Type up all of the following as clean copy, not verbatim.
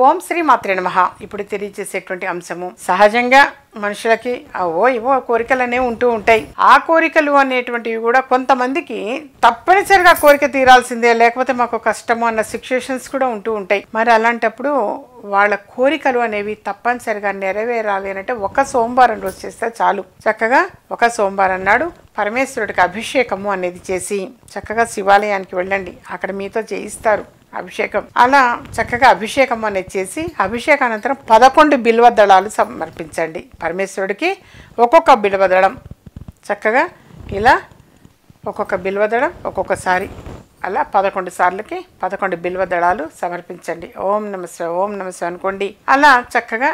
ఓం శ్రీ మాత్రే నమః. ఇప్పుడు తెలియజేసేటువంటి అంశము, సహజంగా మనుషులకి ఇవో కోరికలు అనేవి ఉంటూ ఉంటాయి. ఆ కోరికలు అనేటువంటివి కూడా కొంతమందికి తప్పనిసరిగా కోరిక తీరాల్సిందే, లేకపోతే మాకు కష్టము అన్న సిచ్యుయేషన్స్ కూడా ఉంటూ ఉంటాయి. మరి అలాంటప్పుడు వాళ్ళ కోరికలు అనేవి తప్పనిసరిగా నెరవేరాలి అంటే ఒక సోమవారం రోజు చేస్తే చాలు. చక్కగా ఒక సోమవారం నాడు పరమేశ్వరుడికి అభిషేకము అనేది చేసి చక్కగా శివాలయానికి వెళ్ళండి, అక్కడ మీతో చేయిస్తారు అభిషేకం. అలా చక్కగా అభిషేకం అనేది చేసి అభిషేకానంతరం 11 బిల్వ దళాలు సమర్పించండి పరమేశ్వరుడికి. ఒక్కొక్క బిల్వదళం చక్కగా ఇలా ఒక్కొక్క బిల్వదళం ఒక్కొక్కసారి అలా 11 సార్లకి 11 బిల్వ దళాలు సమర్పించండి. ఓం నమస్తే ఓం నమస్తే అనుకోండి. అలా చక్కగా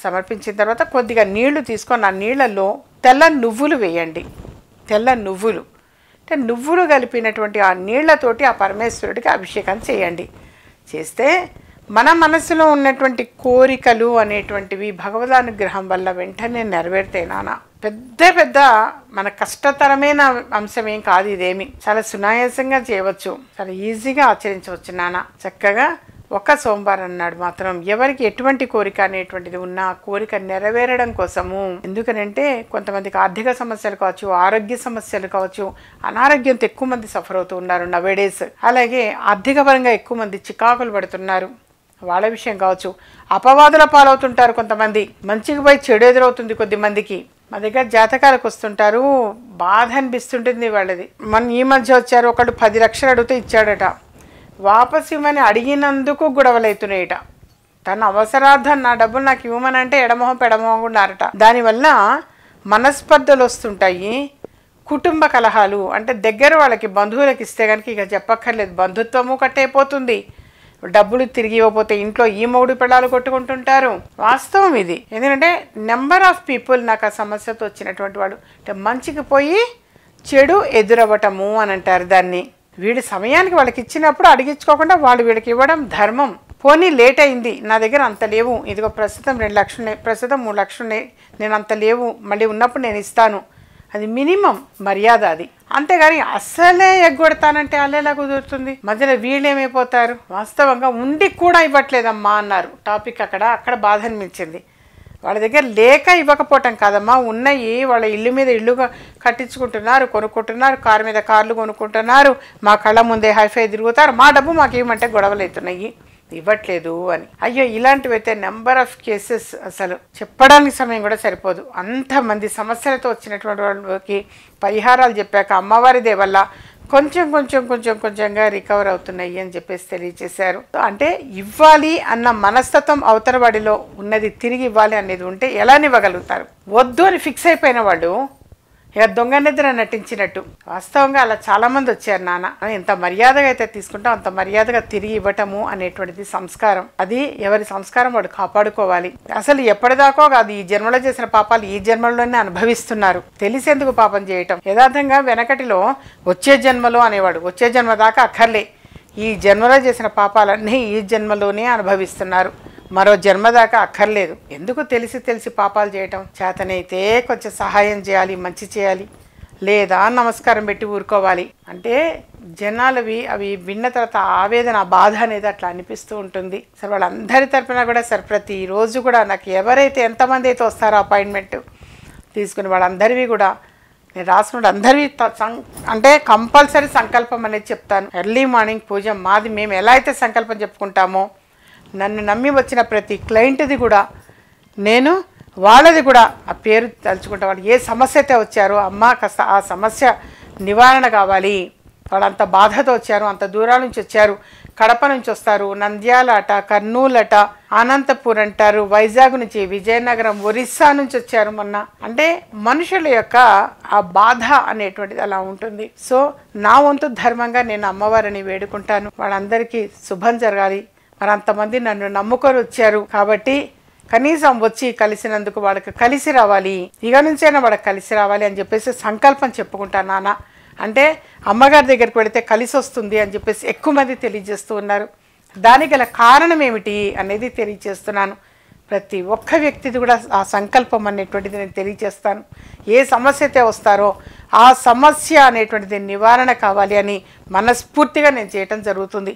సమర్పించిన తర్వాత కొద్దిగా నీళ్లు తీసుకొని ఆ నీళ్లలో తెల్ల నువ్వులు వేయండి. తెల్ల నువ్వులు అంటే నువ్వులు కలిపినటువంటి ఆ నీళ్లతోటి ఆ పరమేశ్వరుడికి అభిషేకం చేయండి. చేస్తే మన మనసులో ఉన్నటువంటి కోరికలు అనేటువంటివి భగవదానుగ్రహం వల్ల వెంటనే నెరవేరుతాయి నాన్న. పెద్ద మన కష్టతరమైన అంశం ఏం కాదు, ఇదేమి చాలా సునాయాసంగా చేయవచ్చు, చాలా ఈజీగా ఆచరించవచ్చు నాన్న. చక్కగా ఒక సోమవారం నాడు మాత్రం ఎవరికి ఎటువంటి కోరిక అనేటువంటిది ఉన్నా కోరిక నెరవేరడం కోసము. ఎందుకనంటే కొంతమందికి ఆర్థిక సమస్యలు కావచ్చు, ఆరోగ్య సమస్యలు కావచ్చు, అనారోగ్యంతో ఎక్కువ మంది సఫర్ అవుతూ ఉన్నారు నవేడేస్. అలాగే ఆర్థిక పరంగా ఎక్కువ మంది చికాకులు పడుతున్నారు, వాళ్ళ విషయం కావచ్చు. అపవాదుల పాలవుతుంటారు కొంతమంది, మంచికి పోయి చెడు ఎదురవుతుంది కొద్దిమందికి. మా దగ్గర జాతకాలకు వస్తుంటారు, బాధ అనిపిస్తుంటుంది వాళ్ళది. ఈ మధ్య వచ్చారు, ఒకడు 10 లక్షలు అడిగితే ఇచ్చాడట, వాపసు ఇవ్వమని అడిగినందుకు గొడవలు అవుతున్నాయట. తన అవసరార్థం నా డబ్బులు నాకు ఇవ్వమని అంటే ఎడమొహం పెడమొహం ఉన్నారట. దానివల్ల మనస్పర్ధలు వస్తుంటాయి, కుటుంబ కలహాలు. అంటే దగ్గర వాళ్ళకి బంధువులకు ఇస్తే కనుక ఇక చెప్పక్కర్లేదు, బంధుత్వము కట్టయిపోతుంది. డబ్బులు తిరిగి ఇవ్వకపోతే ఇంట్లో ఈ మూడు పిల్లలు కొట్టుకుంటుంటారు. వాస్తవం ఇది. ఎందుకంటే నెంబర్ ఆఫ్ పీపుల్ నాకు ఆ సమస్యతో వచ్చినటువంటి వాడు అంటే మంచికి పోయి చెడు ఎదురవ్వటము అని అంటారు దాన్ని. వీడి సమయానికి వాళ్ళకి ఇచ్చినప్పుడు అడిగించుకోకుండా వాళ్ళు వీడికి ఇవ్వడం ధర్మం. పోనీ లేట్ అయింది, నా దగ్గర అంత లేవు, ఇదిగో ప్రస్తుతం 2 లక్షలు, ప్రస్తుతం 3 లక్షలు, నేను అంత లేవు, మళ్ళీ ఉన్నప్పుడు నేను ఇస్తాను, అది మినిమం మర్యాద అది. అంతేగాని అస్సలే ఎగ్గొడతానంటే అల్లేలా కుదురుతుంది? మధ్యలో వీళ్ళేమైపోతారు? వాస్తవంగా ఉండి కూడా ఇవ్వట్లేదమ్మా అన్నారు టాపిక్. అక్కడ బాధ అనిపించింది. వాళ్ళ దగ్గర లేక ఇవ్వకపోవటం కాదమ్మా, ఉన్నాయి, వాళ్ళ ఇల్లు మీద ఇల్లు కట్టించుకుంటున్నారు, కొనుక్కుంటున్నారు, కారు మీద కార్లు కొనుక్కుంటున్నారు, మా కళ్ళ ముందే హైఫై తిరుగుతారు, మా డబ్బు మాకు ఏమంటే గొడవలు అవుతున్నాయి, ఇవ్వట్లేదు అని. అయ్యో, ఇలాంటివైతే నెంబర్ ఆఫ్ కేసెస్, అసలు చెప్పడానికి సమయం కూడా సరిపోదు. అంతమంది సమస్యలతో వచ్చినటువంటి వాళ్ళకి పరిహారాలు చెప్పాక అమ్మవారిదే వల్ల కొంచెంగా రికవర్ అవుతున్నాయి అని చెప్పేసి తెలియజేశారు. అంటే ఇవ్వాలి అన్న మనస్తత్వం అవతల వాడిలో ఉన్నది తిరిగి ఇవ్వాలి అనేది ఉంటే ఎలా ఇవ్వగలుగుతారు? వద్దు అని ఫిక్స్ అయిపోయిన వాడు ఇక దొంగ నిద్ర నటించినట్టు. వాస్తవంగా అలా చాలామంది వచ్చారు నాన్న. ఎంత మర్యాదగా అయితే తీసుకుంటాం అంత మర్యాదగా తిరిగి ఇవ్వటము అనేటువంటిది సంస్కారం. అది ఎవరి సంస్కారం వాడు కాపాడుకోవాలి. అసలు ఎప్పటిదాకో కాదు, ఈ జన్మలో చేసిన పాపాలు ఈ జన్మలోనే అనుభవిస్తున్నారు. తెలిసేందుకు పాపం చేయటం. యథార్థంగా వెనకటిలో వచ్చే జన్మలో అనేవాడు, వచ్చే జన్మ దాకా అక్కర్లే, ఈ జన్మలో చేసిన పాపాలన్నీ ఈ జన్మలోనే అనుభవిస్తున్నారు, మరో జన్మ దాకా అక్కర్లేదు. ఎందుకు తెలిసి పాపాలు చేయటం? చేతనైతే కొంచెం సహాయం చేయాలి, మంచి చేయాలి, లేదా నమస్కారం పెట్టి ఊరుకోవాలి. అంటే జనాలవి అవి విన్న తర్వాత ఆవేదన, బాధ అనేది అట్లా అనిపిస్తూ ఉంటుంది. సరే, వాళ్ళందరి తరపున కూడా సరే ప్రతిరోజు కూడా నాకు ఎవరైతే ఎంతమంది అయితే వస్తారో అపాయింట్మెంట్ తీసుకుని వాళ్ళందరివి కూడా నేను రాసుకుంటే అందరివి అంటే కంపల్సరీ సంకల్పం అనేది చెప్తాను. ఎర్లీ మార్నింగ్ పూజ మాది. మేము ఎలా అయితే సంకల్పం చెప్పుకుంటామో నన్ను నమ్మి వచ్చిన ప్రతి క్లయింట్ది కూడా నేను వాళ్ళది కూడా ఆ పేరు తలుచుకుంటా. వాళ్ళు ఏ సమస్య అయితే వచ్చారో, అమ్మ కాస్త ఆ సమస్య నివారణ కావాలి, వాళ్ళు అంత బాధతో వచ్చారు, అంత దూరాల నుంచి వచ్చారు, కడప నుంచి వస్తారు, నంద్యాల అట, కర్నూలు అట, అనంతపూర్ అంటారు, వైజాగ్ నుంచి, విజయనగరం, ఒరిస్సా నుంచి వచ్చారు మొన్న. అంటే మనుషుల యొక్క ఆ బాధ అనేటువంటిది అలా ఉంటుంది. సో నా వంతు ధర్మంగా నేను అమ్మవారిని వేడుకుంటాను, వాళ్ళందరికీ శుభం జరగాలి. మరి అంతమంది నన్ను నమ్ముకొని వచ్చారు కాబట్టి కనీసం వచ్చి కలిసినందుకు వాళ్ళకి కలిసి రావాలి, ఇక నుంచైనా వాళ్ళకి కలిసి రావాలి అని చెప్పేసి సంకల్పం చెప్పుకుంటాను నాన్న. అంటే అమ్మగారి దగ్గరికి వెళితే కలిసి వస్తుంది అని చెప్పేసి ఎక్కువ మంది తెలియజేస్తూ ఉన్నారు. దానికి గల కారణం ఏమిటి అనేది తెలియజేస్తున్నాను. ప్రతి ఒక్క వ్యక్తిది కూడా ఆ సంకల్పం అనేటువంటిది నేను తెలియజేస్తాను. ఏ సమస్య అయితే వస్తారో ఆ సమస్య అనేటువంటిది నివారణ కావాలి అని మనస్ఫూర్తిగా నేను చేయటం జరుగుతుంది.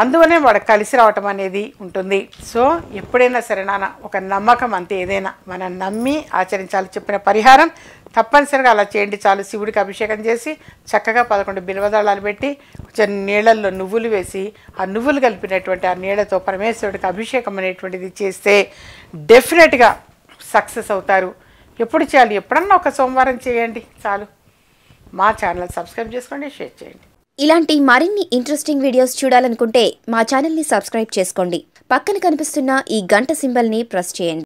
అందువనే వాడు కలిసి రావటం అనేది ఉంటుంది. సో ఎప్పుడైనా సరే నాన్న ఒక నమ్మకం అంతే, ఏదైనా మనం నమ్మి ఆచరించాలి. చెప్పిన పరిహారం తప్పనిసరిగా అలా చేయండి చాలు. శివుడికి అభిషేకం చేసి చక్కగా 11 బిల్వదళాలు పెట్టి కొంచెం నీళ్ళల్లో నువ్వులు వేసి ఆ నువ్వులు కలిపినటువంటి ఆ నీళ్ళతో పరమేశ్వరుడికి అభిషేకం అనేటువంటిది చేస్తే డెఫినెట్గా సక్సెస్ అవుతారు. ఎప్పుడు చేయాలి? ఎప్పుడన్నా ఒక సోమవారం చేయండి చాలు. మా ఛానల్ సబ్స్క్రైబ్ చేసుకోండి, షేర్ చేయండి. ఇలాంటి మరిన్ని ఇంట్రెస్టింగ్ వీడియోస్ చూడాలనుకుంటే మా ఛానల్ని సబ్స్క్రైబ్ చేసుకోండి. పక్కన కనిపిస్తున్న ఈ గంట సింబల్ని ప్రెస్ చేయండి.